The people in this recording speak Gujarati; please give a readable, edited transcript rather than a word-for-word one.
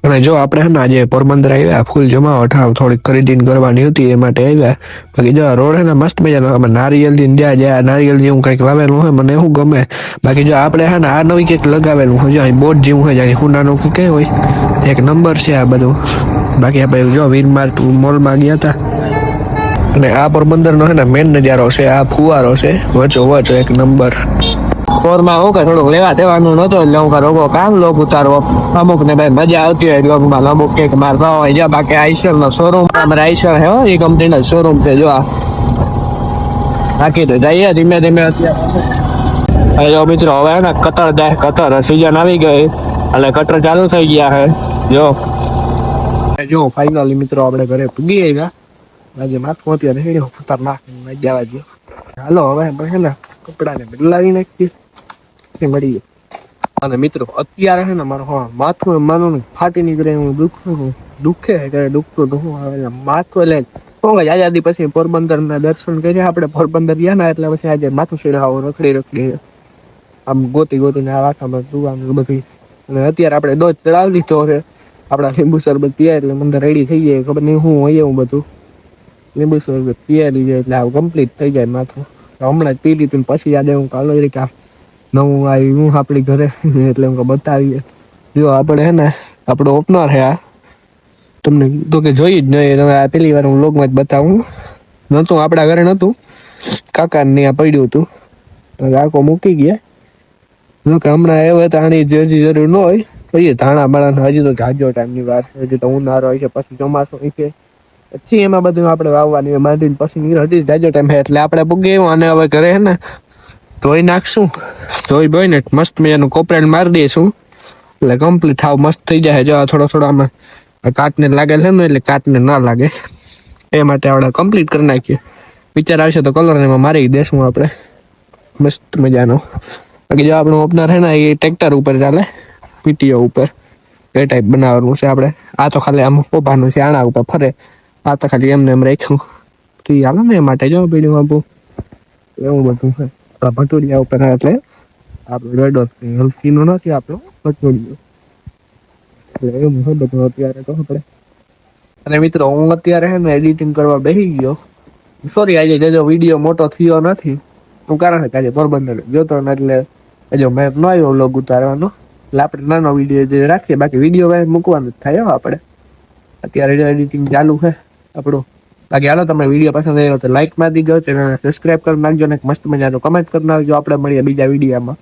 અને જો આપણે હે ને આજે પોરબંદર આવ્યા ફૂલ જમાવટ થોડીક ખરીદી કરવાની હતી એ માટે આવ્યા. બાકી જો રોડ હે ને મસ્ત મજાનો નારિયેલ ની જ્યાં નારિયેલ જેવું કંઈક વાવેલું હોય મને એવું ગમે. બાકી જો આપણે હે ને આ નવી કંઈક લગાવેલું હોય જો બોટ જેવું હોય જાણે હુંડાનું કે હોય એક નંબર છે આ બધું. બાકી આપણે જો વીરમાર્ટ મોલમાં ગયા હતા અને આ પોરબંદરનો હે ને મેન નજારો છે આ ફુવારો છે વચો વચ એક નંબર. પોરમાં હું કે થોડુંક લેવા દેવાનું નતો એટલે હું રોગો કામ લોક ઉતારવો અમુક ને ભાઈ મજા આવતી હોય લોગમાં અમુક કંઈક માર ભાવ હોય જા. બાકી આઈસર નો શોરૂમ અમારે આઈસર હે એ કંપનીનો શોરૂમ છે જો આ. બાકી તો જઈએ ધીમે ધીમે. અત્યારે જો મિત્રો હવે ને કતર જાય કતર સીઝન આવી ગઈ એટલે કટર ચાલુ થઈ ગયા હે જો ફાઇનલી મિત્રો આપણે ઘરે પૂગી આવ્યા. આજે માથું અત્યારે હેડ્યો ખતરનાક જવા દો. હાલો હવે હે ને કપડાને બદલાવી નાખીએ મળીએ. અને મિત્રો અત્યારે છે ને મારું માથું માનું ફાટી નીકળે હું દુખે દુખતું તો હું આવે માથું એટલે આઝાદી પછી પોરબંદર ના દર્શન કર્યા આપણે પોરબંદર ગયા ને એટલે પછી આજે માથું સીડાવો રખડી આમ ગોતીને આ વાખામાં જોવાનું બધું. અને અત્યારે આપણે દોધ ચડાવી લીધો છે આપણા લીંબુ શરબત પીયા એટલે મને રેડી થઈ જાય ખબર નહીં હું હોય એવું બધું. લીંબુ શરબત પીયા લીધે એટલે આવું કમ્પ્લીટ થઈ જાય માથું. હમણાં જ પી લીધું પછી યાદ હું કાલો કે નવું આવી હું આપણી ઘરે એટલે હું બતાવીએ. જો આપણે હે ને આપણો ઓપનર હે આ તમને તો કે જોઈ જ નહીં તમે આ પેલી વાર હું વ્લોગમાં જ બતાવું નહોતું આપણા ઘરે નહોતું કાકાને આ પડ્યું હતું તો કાકો મૂકી ગયા. જો કે હમણાં આવ્યા તો આની હજી જરૂર ન હોય કહીએ ધાણા બાણા હજી તો જાજો ટાઈમની વાર હજી તો ઉનાળો હોય છે પછી ચોમાસું હોય છે પછી એમાં બધું આપણે વાવવાની માંડીને પછી હજી જાજો ટાઈમ છે એટલે આપણે પૂગી અને હવે ઘરે હે ને ધોઈ નાખશું. ધોઈ ને મસ્ત મજાનું કોપરેટ મારી દઈશું એટલે કમ્પ્લીટ થાવ મસ્ત થઈ જાય. જો થોડો આમાં કાટને લાગે છે ને એટલે કાટને ના લાગે એ માટે આપણે કમ્પ્લીટ કરી નાખીએ. વિચાર આવશે તો કલર એમાં મારી દેશું આપણે મસ્ત મજાનો. બાકી જો આપણું ઓપનર છે ને એ ટ્રેક્ટર ઉપર ચાલે પીટીઓ ઉપર એ ટાઈપ બનાવવાનું છે આપણે. આ તો ખાલી આમ પોપાનું છે આણા ઉપર ફરે આ તો ખાલી એમને એમ રાખ્યું તો હાલે ને એ માટે જો પીડ્યું આપું એવું બધું છે. ભટુડિયા ઉપર એટલે આપણું રેડો હલકીનો નથી આપણો ભટુડિયો એટલે એવું છે બધું અત્યારે તો આપણે. અને મિત્રો હું અત્યારે છે ને એડિટિંગ કરવા બેસી ગયો. સોરી આજે જો વિડીયો મોટો થયો નથી હું કારણ કે આજે પોરબંદર જોતો ને એટલે જો મેં ન આવ્યો વ્લોગ ઉતારવાનો એટલે આપણે નાનો વિડીયો જે રાખીએ. બાકી વિડીયો કાંઈ મૂકવાનું જ થાય આપણે અત્યારે જો એડિટિંગ ચાલુ છે આપણું. બાકી હાલો તમને વિડીયો પસંદ આવ્યો તો લાઈક મારી દીધો ચેનલને સબસ્ક્રાઈબ કરી નાખજો ને મસ્ત મજાનો કમેન્ટ કરી નાખજો. આપણે મળીએ બીજા વિડીયોમાં.